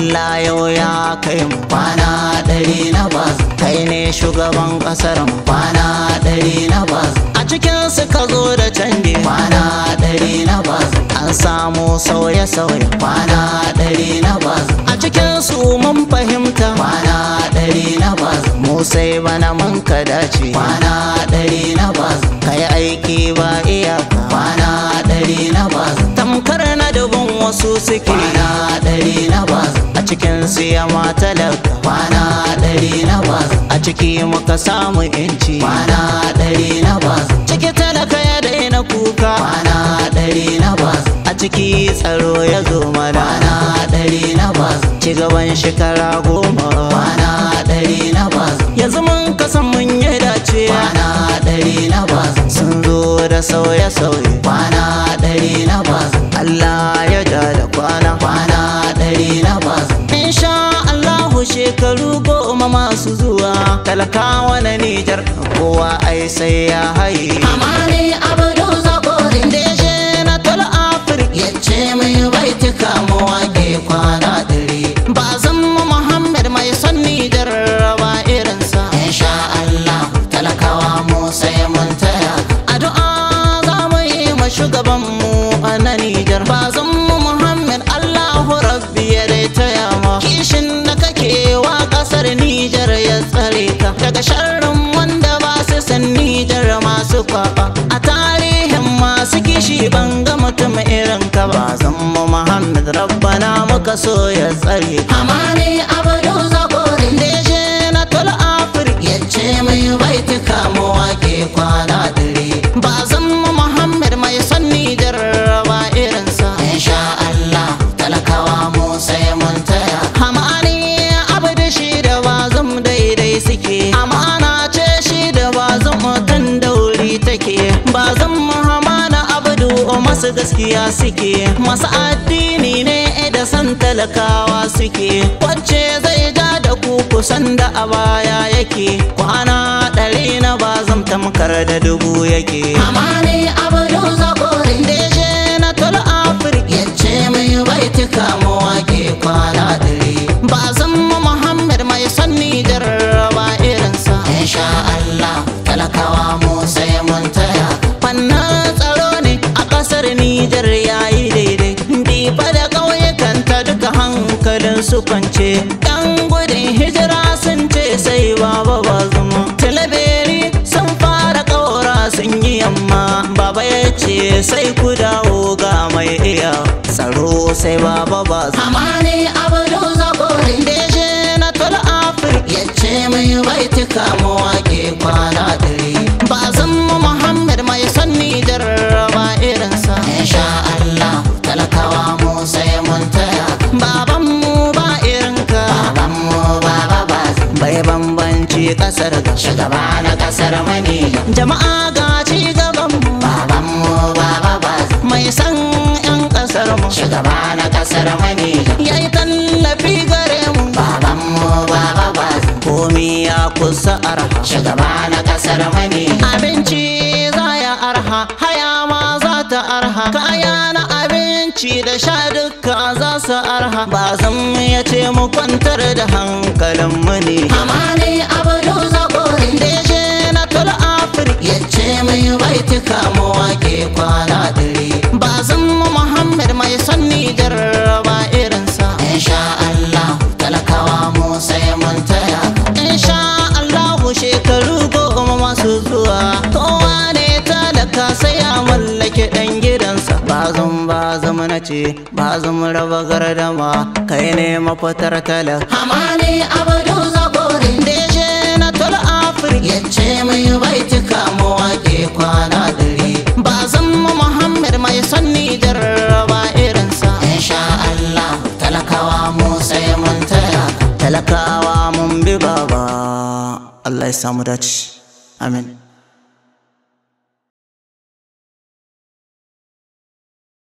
Allah yau ya kai mu kwana 100 na bazum. Kai ne shugaban kasar mu kwana 100 na bazum. A cikin su ka zo da canji kwana 100 na bazum. An samu sauye-sauye kwana 100 na bazum. A cikin su mun fahimta kwana 100 na bazum. Mu sai bana mun ka dace kwana 100 na bazum. Kai aiki ba iyaka kwana 100 na bazum. Tamkar na dubun wasu suke kwana 100 na bazum. A cikin su yama talaka kwana 100 na bazum. A ciki muka samu inci kwana 100 na bazum. Ciki talaka ya daina kuka kwana 100 na bazum. A ciki tsaro ya zo mana kwana 100 na bazum. Ci gaban shekara 10 kwana 100 na bazum. Yanzu mun kasan mun yi dace kwana 100 na bazum. Sun zo da sauye-sauye kwana 100 na bazum. Allah ya ja da kwana 100 na bazum. Insha Allahu shekaru 10 masu zuwa talakawa na Nijar kowa ai sai ya haye. Amani Abdu Zakori Deje na tol Afirka yace mai baiti kamuwa ke kwana 100. Bazum Muhammad mai son Nijar ba irinsa. Insha Allah talakawa mu sai mun taya. Addu'a za mu yi ma shugaban mu na Nijar. Bazum Muhammad Allahu Rabbi ya dai taya ma. Kishin da kake wa kasar Nijar ya tsare ka daga sharrin wanda ba su san Nijar masu kwaba. A tarihin masu kishi ban ga mutum irin ka ba. Bazum Muhammad Rabbana muka so ya tsare ka. Amani Abdu Zakori Deje na tol Afirka yace mai baiti kamuwa ke kwana 100. Bazum Muhammad mai son Nijar ba irinsa. Insha Allah talakawa mu sai mun taya. Amani Abdu shi da Bazum daidai suke. Amana ce shi da Bazum kan dauri take. Bazum Hamana Abdu masu gaskiya suke. Masu addini ne da san talakawa suke. Wacce zai ja da ku kusan da a baya yake. Kwana 100 na Bazum tamkar da 1000 yake. Amani Abdu Zakori Deje na tol Afirka yace mai baiti kamuwa ke kwana 100. Bazum Muhammad mai son Nijar ba irinsa. Insha Allah talakawa mu sai mun taya. Fannin tsaro ne a kasar Nijar yayi daidai. Difa da ƙauyukanta duka hankalin su kwance. Ɗan gudun hijira sun ce sai baba Bazum. Talaberi sun fara ƙaura sun yi yamma. Baba ya ce sai ku dawo ga mai iya tsaro sai baba Bazum. Amani Abdu Zakori Deje na tol Afirka yace mai baiti kamuwa ke kwana 100. Bazum Muhammad mai son Nijar ba irinsa. Insha Allah talakawa mu sai mun taya. Baban mu ba irinka. Baban mu baba Bazum Bai bambanci kasar ga shugaba na kasar mani. jama'a ga ci gaban mu. Baban mu baba Bazum Mai san 'yan kasar mu shugaba na kasar mani. yayi tallafi gare mu. Baban mu baba Bazum Komi ya kusa arha. shugaba na kasar mani. Abinci za ya arha, haya ma za ta arha. Kaya na abinci da sha duka za su arha. Bazum ya ce mu kwantar da hankalin mu ne. Amani Abdu Zakori Deje na tol Afirka yace mai baiti kamuwa ke kwana 100. Bazum Muhammad mai son Nijar ba irinsa. Insha Allah talakawa mu sai mun taya. Insha Allahu shekaru 10 masu zuwa kowa ne talaka sai ya mallake dan gidansa. Bazum na ce Bazum raba gardama kai ne mafitar talaka. Amani Abdu Zakori Deje na tol Afirka yace mai baiti kamuwa ke kwana 100. Bazum Muhammad mai son Nijar ba irinsa. Insha Allah talakawa mu sai mun taya. Talakawa mun bi baba. Allah ya samu dace. Amin.